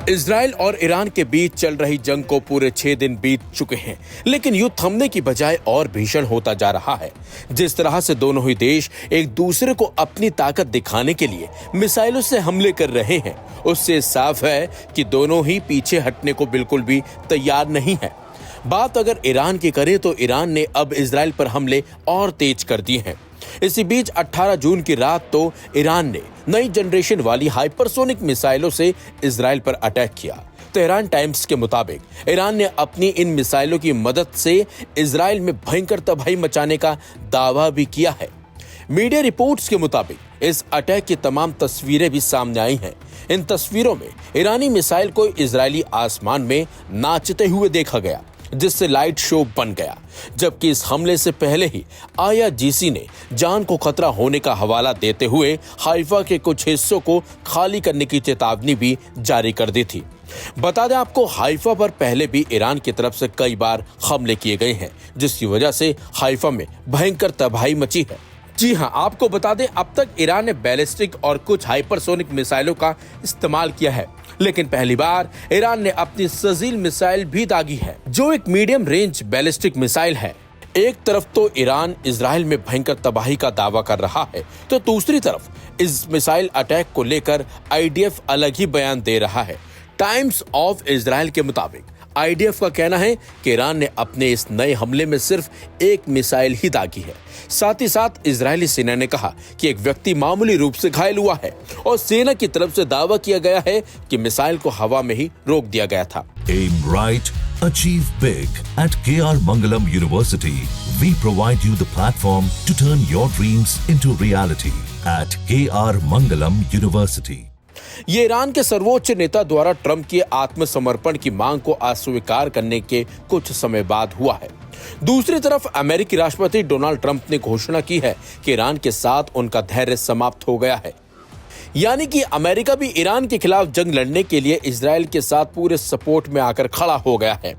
Israel और Iran के बीच चल रही जंग को पूरे 6 दिन बीत चुके हैं, लेकिन युद्ध थमने की बजाय और भीषण होता जा रहा है। जिस तरह से दोनों ही देश एक दूसरे को अपनी ताकत दिखाने के लिए मिसाइलों से हमले कर रहे हैं, उससे साफ है कि दोनों ही पीछे हटने को बिल्कुल भी तैयार नहीं है। बात अगर ईरान की करें तो ईरान ने अब इजराइल पर हमले और तेज कर दिए हैं। इसी बीच 18 जून की रात तो ईरान ने नई जनरेशन वाली हाइपरसोनिक मिसाइलों से इजराइल पर अटैक किया। तेहरान टाइम्स के मुताबिक ईरान ने अपनी इन मिसाइलों की मदद से इजराइल में भयंकर तबाही मचाने का दावा भी किया है। मीडिया रिपोर्ट्स के मुताबिक इस अटैक की तमाम तस्वीरें भी सामने आई हैं। इन तस्वीरों में ईरानी मिसाइल को इजरायली आसमान में नाचते हुए देखा गया, जिससे लाइट शो बन गया। जबकि इस हमले से पहले ही IRGC ने जान को खतरा होने का हवाला देते हुए हाइफा के कुछ हिस्सों को खाली करने की चेतावनी भी जारी कर दी थी। बता दें आपको, हाइफा पर पहले भी ईरान की तरफ से कई बार हमले किए गए हैं, जिसकी वजह से हाइफा में भयंकर तबाही मची है। जी हां, आपको बता दें, अब तक ईरान ने बैलिस्टिक और कुछ हाइपरसोनिक मिसाइलों का इस्तेमाल किया है, लेकिन पहली बार ईरान ने अपनी सजील मिसाइल भी दागी है, जो एक मीडियम रेंज बैलिस्टिक मिसाइल है। एक तरफ तो ईरान इजराइल में भयंकर तबाही का दावा कर रहा है, तो दूसरी तरफ इस मिसाइल अटैक को लेकर IDF अलग ही बयान दे रहा है। टाइम्स ऑफ इजराइल के मुताबिक IDF का कहना है कि ईरान ने अपने इस नए हमले में सिर्फ एक मिसाइल ही दागी है। साथ ही साथ इजरायली सेना ने कहा कि एक व्यक्ति मामूली रूप से घायल हुआ है और सेना की तरफ से दावा किया गया है कि मिसाइल को हवा में ही रोक दिया गया था। Aim right, achieve big. At KR Mangalam University, we provide you the platform to turn your dreams into reality. At KR Mangalam University. ये ईरान के सर्वोच्च नेता द्वारा ट्रंप के आत्मसमर्पण की मांग को अस्वीकार करने के कुछ समय बाद हुआ है। दूसरी तरफ अमेरिकी राष्ट्रपति डोनाल्ड ट्रंप ने घोषणा की है कि ईरान के साथ उनका धैर्य समाप्त हो गया है। यानी कि अमेरिका भी ईरान के खिलाफ जंग लड़ने के लिए इजराइल के साथ पूरे सपोर्ट में आकर खड़ा हो गया है।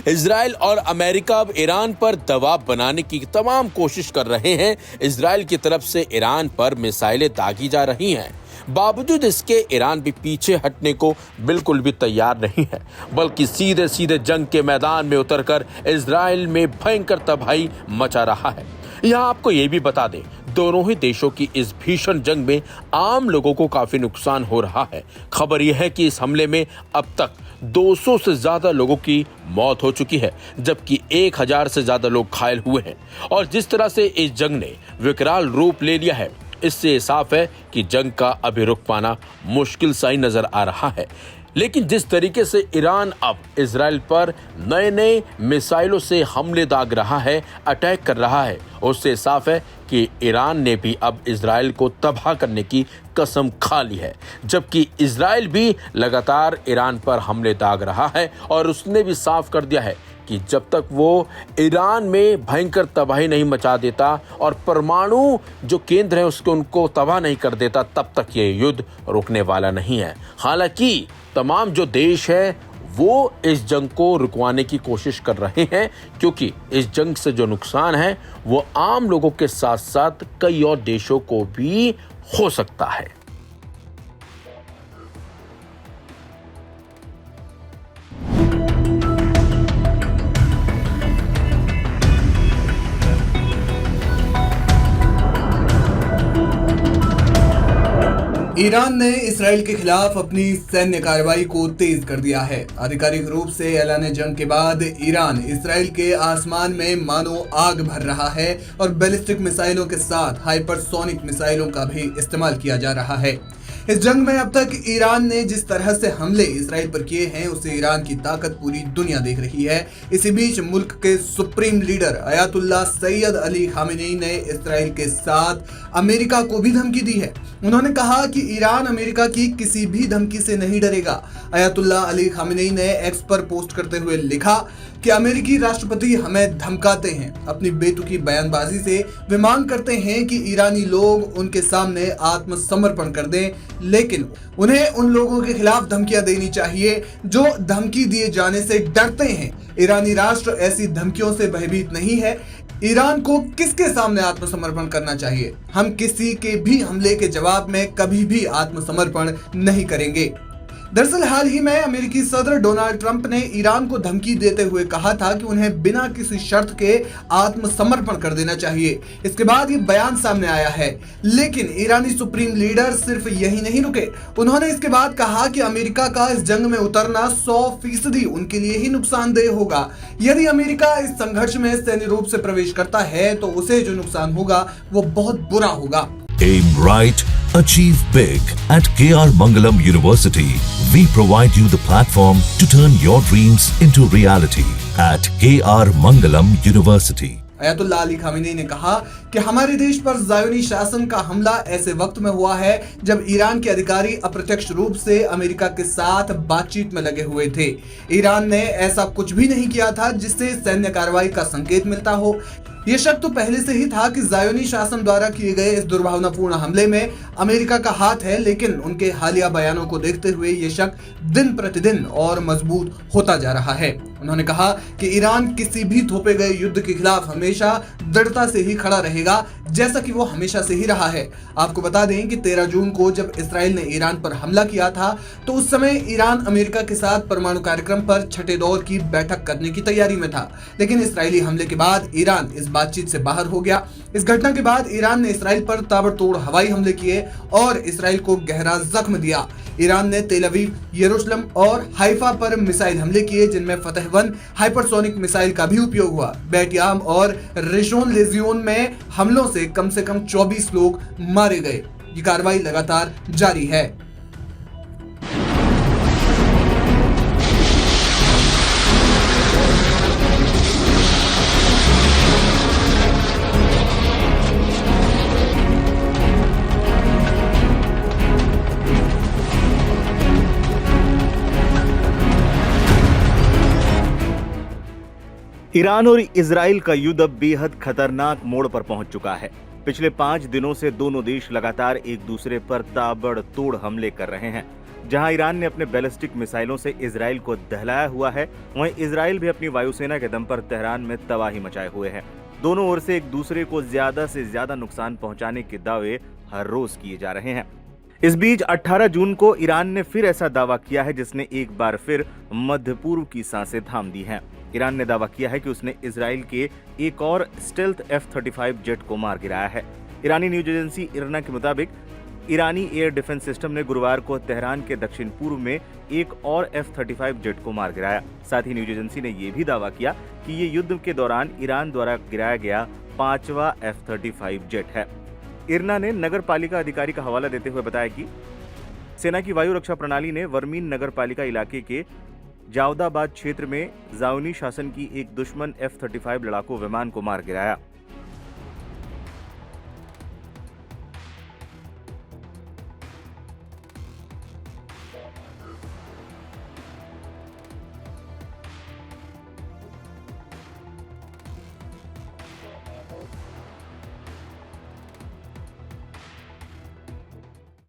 इजराइल और अमेरिका अब ईरान पर दबाव बनाने की तमाम कोशिश कर रहे हैं। इजराइल की तरफ से ईरान पर मिसाइलें दागी जा रही हैं। बावजूद इसके ईरान भी पीछे हटने को बिल्कुल भी तैयार नहीं है, बल्कि सीधे सीधे जंग के मैदान में उतरकर इजराइल में भयंकर तबाही मचा रहा है। यहाँ आपको ये भी बता दें, दोनों ही देशों की इस भीषण जंग में आम लोगों को काफी नुकसान हो रहा है। खबर यह है कि इस हमले में अब तक 200 से ज्यादा लोगों की मौत हो चुकी है, जबकि 1000 से ज्यादा लोग घायल हुए हैं। और जिस तरह से इस जंग ने विकराल रूप ले लिया है, इससे साफ है कि जंग का अभी रुक पाना मुश्किल सा ही नजर आ रहा है। लेकिन जिस तरीके से ईरान अब इजराइल पर नए नए मिसाइलों से हमले दाग रहा है, अटैक कर रहा है, उससे साफ है कि ईरान ने भी अब इजराइल को तबाह करने की कसम खा ली है। जबकि इजराइल भी लगातार ईरान पर हमले दाग रहा है और उसने भी साफ कर दिया है कि जब तक वो ईरान में भयंकर तबाही नहीं मचा देता और परमाणु जो केंद्र है उसको उनको तबाह नहीं कर देता, तब तक ये युद्ध रुकने वाला नहीं है। हालांकि तमाम जो देश है वो इस जंग को रुकवाने की कोशिश कर रहे हैं, क्योंकि इस जंग से जो नुकसान है वो आम लोगों के साथ साथ कई और देशों को भी हो सकता है। ईरान ने इसराइल के खिलाफ अपनी सैन्य कार्रवाई को तेज कर दिया है। आधिकारिक रूप से ऐलान जंग के बाद ईरान इसराइल के आसमान में मानो आग भर रहा है और बैलिस्टिक मिसाइलों के साथ हाइपरसोनिक मिसाइलों का भी इस्तेमाल किया जा रहा है। इस जंग में अब तक ईरान ने जिस तरह से हमले इसराइल पर किए हैं, उससे ईरान की ताकत पूरी दुनिया देख रही है। इसी बीच मुल्क के supreme leader Ayatollah Syed Ali Khamenei ने इसराइल के साथ अमेरिका को भी धमकी दी है। उन्होंने कहा कि ईरान अमेरिका की किसी भी धमकी से नहीं डरेगा। अयातुल्ला अली खामेनी ने एक्स पर पोस्ट करते हुए लिखा कि अमेरिकी राष्ट्रपति हमें धमकाते हैं। अपनी बेतुकी बयानबाजी से वे मांग करते हैं कि ईरानी लोग उनके सामने आत्मसमर्पण कर दें, लेकिन उन्हें उन लोगों के खिलाफ धमकियां देनी चाहिए जो धमकी दिए जाने से डरते हैं। ईरानी राष्ट्र ऐसी धमकियों से भयभीत नहीं है। ईरान को किसके सामने आत्मसमर्पण करना चाहिए? हम किसी के भी हमले के जवाब में कभी भी आत्मसमर्पण नहीं करेंगे। दरअसल हाल ही में अमेरिकी सदर डोनाल्ड ट्रंप ने ईरान को धमकी देते हुए कहा था कि उन्हें बिना किसी शर्त के आत्मसमर्पण कर देना चाहिए। इसके बाद ये बयान सामने आया है। लेकिन ईरानी सुप्रीम लीडर सिर्फ यही नहीं रुके, उन्होंने इसके बाद कहा कि अमेरिका का इस जंग में उतरना 100% उनके लिए ही नुकसानदेह होगा। यदि अमेरिका इस संघर्ष में सैन्य रूप से प्रवेश करता है तो उसे जो नुकसान होगा वो बहुत बुरा होगा। Aim right, achieve big. At KR Mangalam University, we provide you the platform to turn your dreams into reality. At KR Mangalam University. अयतुल्ला Ali Khamenei ने कहा कि हमारे देश पर ज़ायोनी शासन का हमला ऐसे वक्त में हुआ है जब ईरान के अधिकारी अप्रत्यक्ष रूप से अमेरिका के साथ बातचीत में लगे हुए थे। ईरान ने ऐसा कुछ भी नहीं किया था जिससे सैन्य कार्रवाई का संकेत मिलता हो। यह शक तो पहले से ही था कि ज़ायोनी शासन द्वारा किए गए इस दुर्भावनापूर्ण हमले में अमेरिका का हाथ है, लेकिन उनके हालिया बयानों को देखते हुए यह शक दिन प्रतिदिन और मजबूत होता जा रहा है। उन्होंने कहा कि ईरान किसी भी थोपे गए युद्ध के खिलाफ हमेशा दृढ़ता से ही खड़ा रहेगा, जैसा कि वो हमेशा से ही रहा है। आपको बता दें कि 13 जून को जब इसराइल ने ईरान पर हमला किया था तो उस समय ईरान अमेरिका के साथ परमाणु कार्यक्रम पर छठे दौर की बैठक करने की तैयारी में था, लेकिन इसराइली हमले के बाद ईरान इस बातचीत से बाहर हो गया। इस घटना के बाद ईरान ने इसराइल पर ताबड़तोड़ हवाई हमले किए और इसराइल को गहरा जख्म दिया। ईरान ने तेल अवीव, यरूशलेम और हाइफा पर मिसाइल हमले किए, जिनमें फतह 1 हाइपरसोनिक मिसाइल का भी उपयोग हुआ। बेट याम और रेशोन लेजियोन में हमलों से कम 24 लोग मारे गए। ये कार्रवाई लगातार जारी है। ईरान और इजराइल का युद्ध अब बेहद खतरनाक मोड़ पर पहुंच चुका है। पिछले 5 दिनों से दोनों देश लगातार एक दूसरे पर ताबड़तोड़ हमले कर रहे हैं। जहां ईरान ने अपने बैलिस्टिक मिसाइलों से इजराइल को दहलाया हुआ है, वहीं इजराइल भी अपनी वायुसेना के दम पर तेहरान में तबाही मचाए हुए है। दोनों ओर से एक दूसरे को ज्यादा से ज्यादा नुकसान पहुंचाने के दावे हर रोज किए जा रहे हैं। इस बीच 18 जून को ईरान ने फिर ऐसा दावा किया है जिसने एक बार फिर मध्य पूर्व की सांसें थाम दी हैं। ईरान ने दावा किया है कि उसने इजराइल के एक और स्टेल्थ F-35 जेट को मार गिराया है। ईरानी न्यूज एजेंसी इरना के मुताबिक ईरानी एयर डिफेंस सिस्टम ने गुरुवार को तेहरान के दक्षिण पूर्व में एक और F-35 जेट को मार गिराया। साथ ही न्यूज एजेंसी ने यह भी दावा किया कि ये युद्ध के दौरान ईरान द्वारा गिराया गया 5वां F-35 जेट है। इरना ने नगर पालिका अधिकारी का हवाला देते हुए बताया कि सेना की वायु रक्षा प्रणाली ने वर्मीन नगर पालिका इलाके के जावदाबाद क्षेत्र में ज़ायोनी शासन की एक दुश्मन F-35 लड़ाकू विमान को मार गिराया।